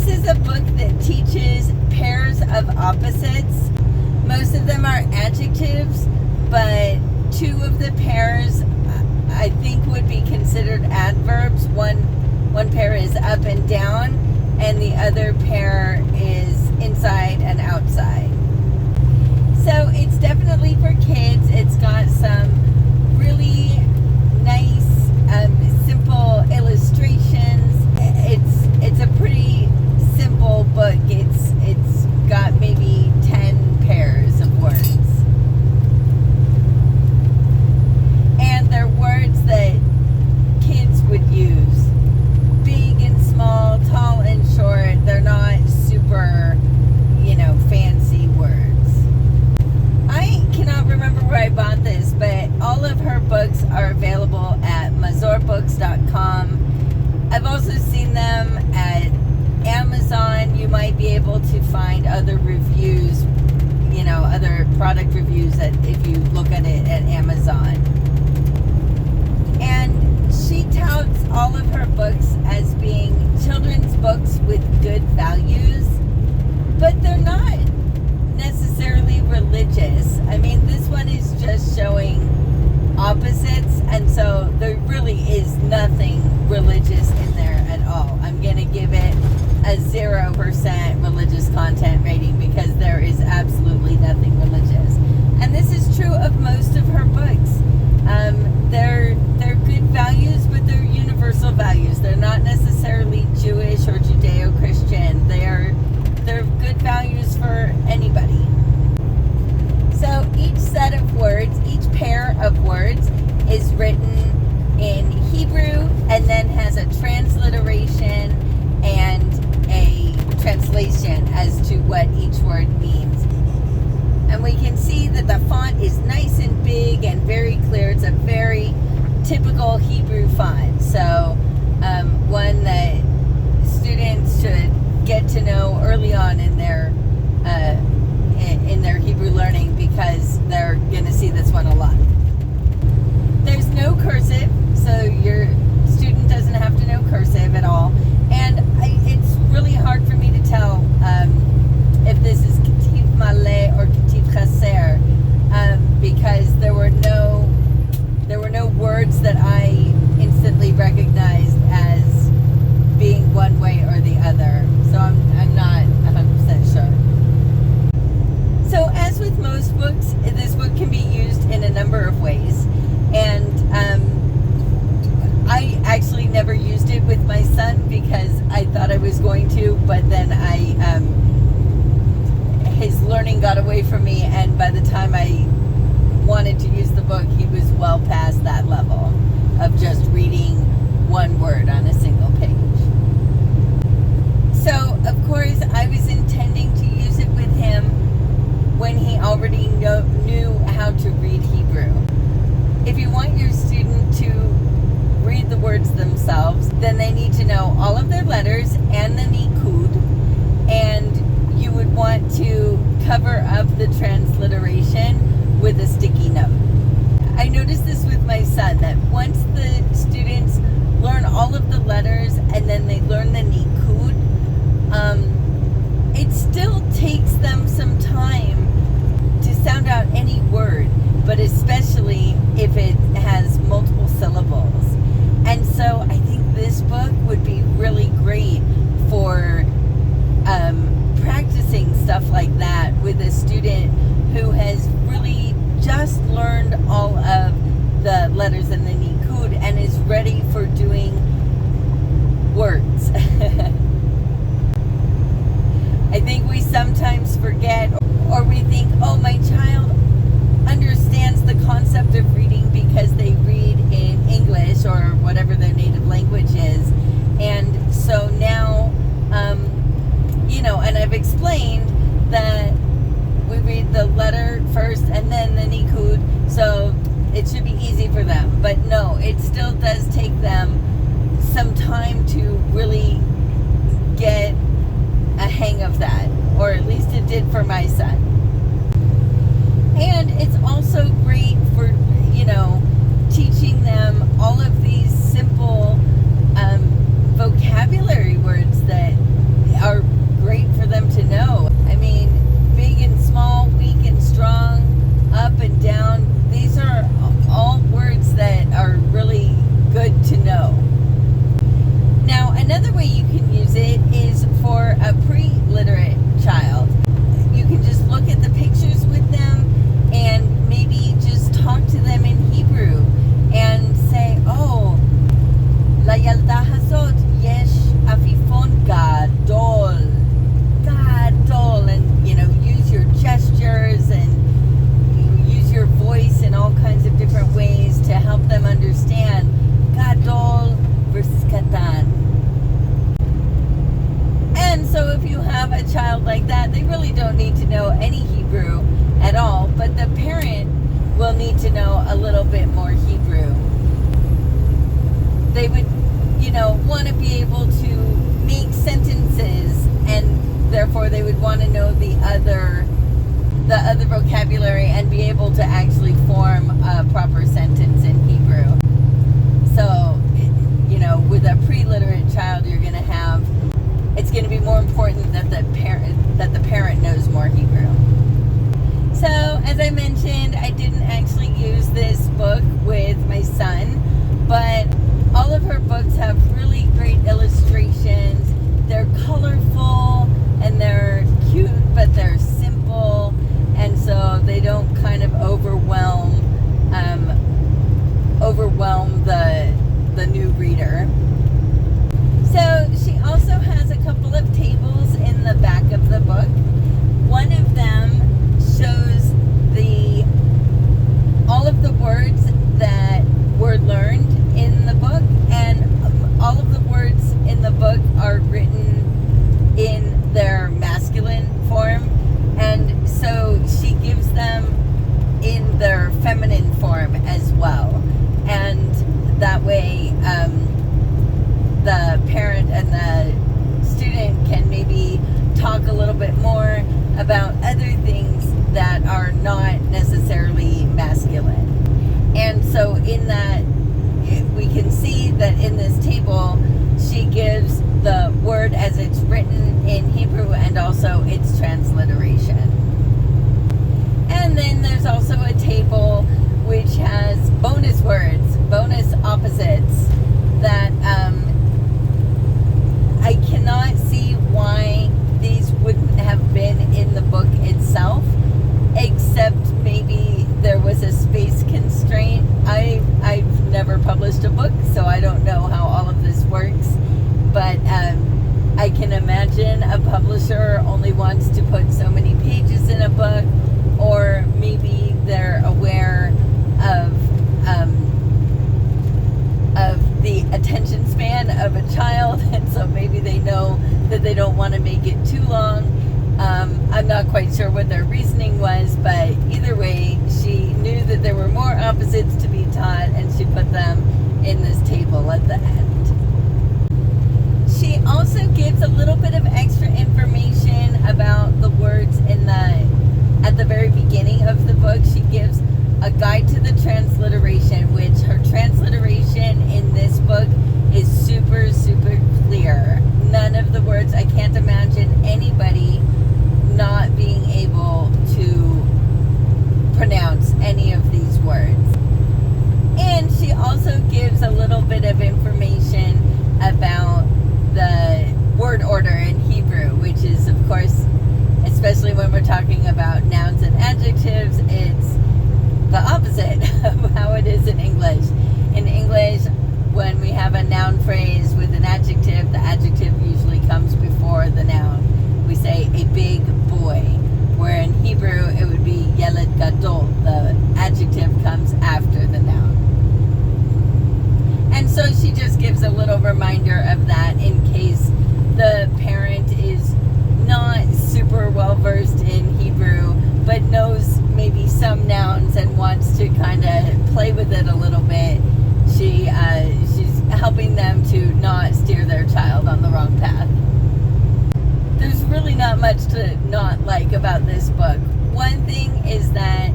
This is a book that teaches pairs of opposites. Most of them are adjectives, but two of the pairs I think would be considered adverbs. One pair is up and down, and the other pair is inside and outside. So it's definitely for kids. It's got some really nice, simple illustrations. It's a pretty simple book. It's got maybe 10 pairs of words. And they're words that kids would use. Big and small, tall and short. They're not super, fancy words. I cannot remember where I bought this, but all of her books are available at mazorbooks.com. I've also seen them at Amazon. You might be able to find other reviews, other product reviews if you look at it at Amazon. And she touts all of her books as being children's books with good values, but they're not necessarily religious. I mean, this one is just showing opposites, and so there really is nothing religious in there at all. I'm going to give it a 0% religious content rating because there is absolutely nothing religious. And this is true of most of her books. They're good values, but they're universal values. They're not necessarily Jewish or Judeo-Christian. They're good values for anybody. So each set of words, each pair of words is written in Hebrew and then has a transliteration and a translation as to what each word means. And we can see that the font is nice and big and very clear. It's a very typical Hebrew font. So one that students should get to know early on in their Hebrew learning, because they're going to see this one a lot. There's no cursive, so your student doesn't have to know cursive at all. And it's really hard for me to tell if this is Ketiv Maleh or Ketiv Chaser, because there were no words that I instantly recognized as being one way or the other. So I'm not 100% sure. So as with most books, this book can be used in a number of ways. And I actually never used it with my son because I thought I was going to, but then his learning got away from me, and by the time I wanted to use the book, he was well past that level of just reading one word on a single page. So, of course, I was intending to use it with him when he already knew how to read Hebrew. If you want your student to read the words themselves, then they need to know all of their letters and the nikud, and you would want to cover up the transliteration with a sticky note. I noticed this with my son, that once the students learn all of the letters and then they learn the nikud, it still takes them some time to sound out any word, but especially if it has multiple syllables. And so I think this book would be really great for practicing stuff like that with a student who has really just learned all of the letters in the nikud and is ready for doing words. I think we sometimes forget, or we think, oh, my child understands the concept of reading because they read in English or whatever their native language is. And so now, and I've explained that we read the letter first and then the nikud, so it should be easy for them. But no, it still does take them some time to really get a hang of that, or at least it did for my son. And it's also great for, teaching them all of these simple vocabulary words that are great for them to know. I mean, big and small, weak and strong, up and down, these are all words that are really good to know. Now, another way you can use it is for a pre-literate child. You can just look at the pictures with them and maybe just talk to them in Hebrew and say, oh, לילדה הזאת יש עפיפון גדול, גדול, and use your gestures and use your voice in all kinds of different ways to help them understand gadol versus katan. And so if you have a child like that, they really don't need to know any Hebrew at all, but the parent will need to know a little bit more Hebrew. They would, want to be able to make sentences, and therefore they would want to know the other vocabulary and be able to actually form a proper sentence in Hebrew. So, with a pre-literate child, it's going to be more important that the parent knows more Hebrew. So, as I mentioned, I didn't actually use this book with my son, but all of her books have really great illustrations. They're colorful and they're cute, but they're simple, and so they don't kind of overwhelm the new reader. So she also has a couple of tables in the back of the book. One of them shows all of the words that were learned in the book, and all of the words in the book are written in their masculine form, and so she gives them in their feminine form as well, and that way the parent and the student can maybe talk a little bit more about other things that are not necessarily masculine. And so in that, we can see that in this table she gives the word as it's written in Hebrew and also its transliteration. And then there's also a table which has bonus words, bonus opposites, that I cannot see why these wouldn't have been in the book itself, except maybe there was a space constraint. I've never published a book, so I don't know how all of this works, but I can imagine a publisher only wants to put so many pages in a book, or maybe they're aware of the attention span of a child, and so maybe they know that they don't want to make it too long. I'm not quite sure what their reasoning was, but either way, she knew that there were more opposites to be taught, and she put them in this table at the end. She also gives a little bit of extra information about the words at the very beginning of the book. She gives a guide to the transliteration, which her transliteration in this book is super, super clear. None of the words, I can't imagine anybody not being able to pronounce any of these words. And she also gives a little bit of information about the word order in Hebrew, which is, of course, especially when we're talking about nouns and adjectives, it's the opposite of how it is in English. In English, when we have a noun phrase with an adjective, the adjective usually comes before the noun. We say a big boy, where in Hebrew it would be yeled gadol. The adjective comes after the noun. And so she just gives a little reminder of that in case the parent is not super well versed in Hebrew, but knows maybe some nouns and wants to kind of play with it a little bit. She's helping them to not steer their child on the wrong path. There's really not much to not like about this book. One thing is that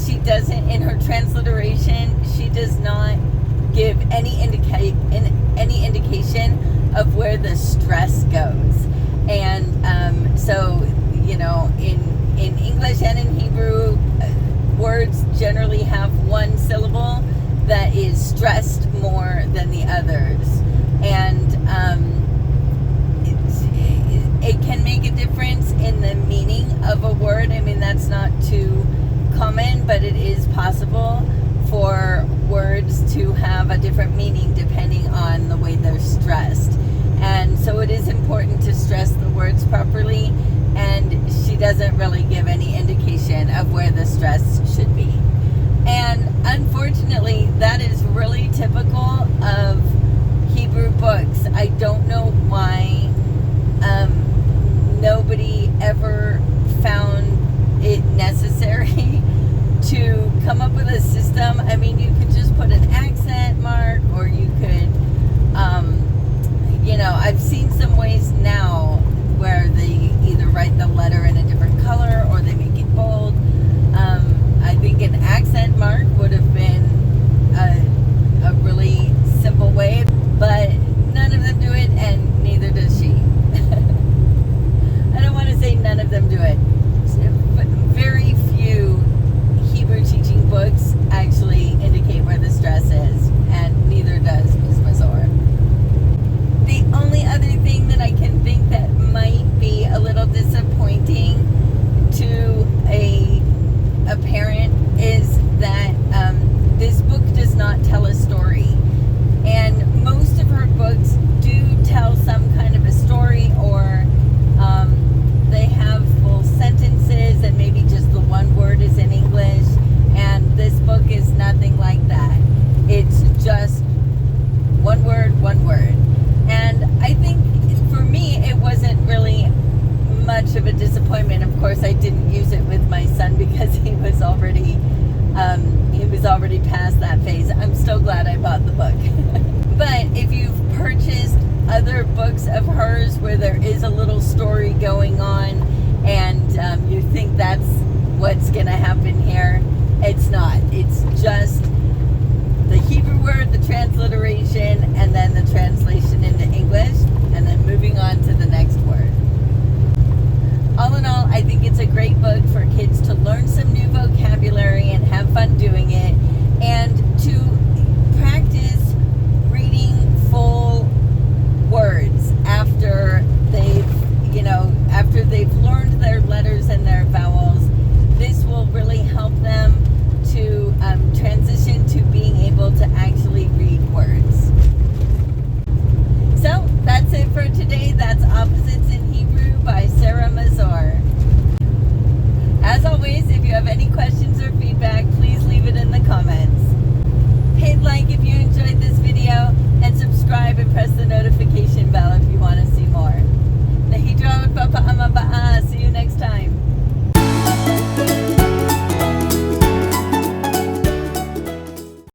she doesn't, in her transliteration, she does not give any indication of where the stress goes. so, in English and in Hebrew, words generally have one syllable that is stressed more than the others. And it can make a difference in the meaning of a word. I mean, that's not too common, but it is possible for words to have a different meaning depending on the way they're stressed. And so it is important to stress the words properly, and she doesn't really give any indication of where the stress should be. And unfortunately, that is really typical of Hebrew books. I don't know why nobody ever found it necessary to come up with a system. I mean, you could just put an accent mark, or you could, I've seen some ways now where they either write the letter in a different color or they make it bold. I think an accent mark would have been a really simple way, but none of them do it, and neither does she. I don't want to say none of them do it, but very few Hebrew teaching books actually indicate where the stress is, and neither does Ms. Mazor. The only other thing that I can think that might be a little disappointing to a parent is that this book does not tell a story. And most of her books do tell some kind of a story, or they have full sentences and maybe just the one word is in English. And this book is nothing like that. It's just one word. And I think for me, it wasn't really much of a disappointment. Of course, I didn't use it with my son because he was already past that phase. I'm still glad I bought the book. But if you've purchased other books of hers where there is a little story going on, and you think that's what's going to happen here, it's not. It's just the Hebrew word, the transliteration, and then the translation into English, and then moving on to the next word. All in all, I think it's a great book for kids to learn some new vocabulary and have fun doing it, and to practice reading full words after they've learned their letters and their vowels. This will really help them to transition to being able to actually read words. So that's it for today. That's Opposites in Hebrew by Sarah Mazor. As always, if you have any questions or feedback, please leave it in the comments. Hit like if you enjoyed this video, and subscribe and press the notification bell if you want to see more. See you next time.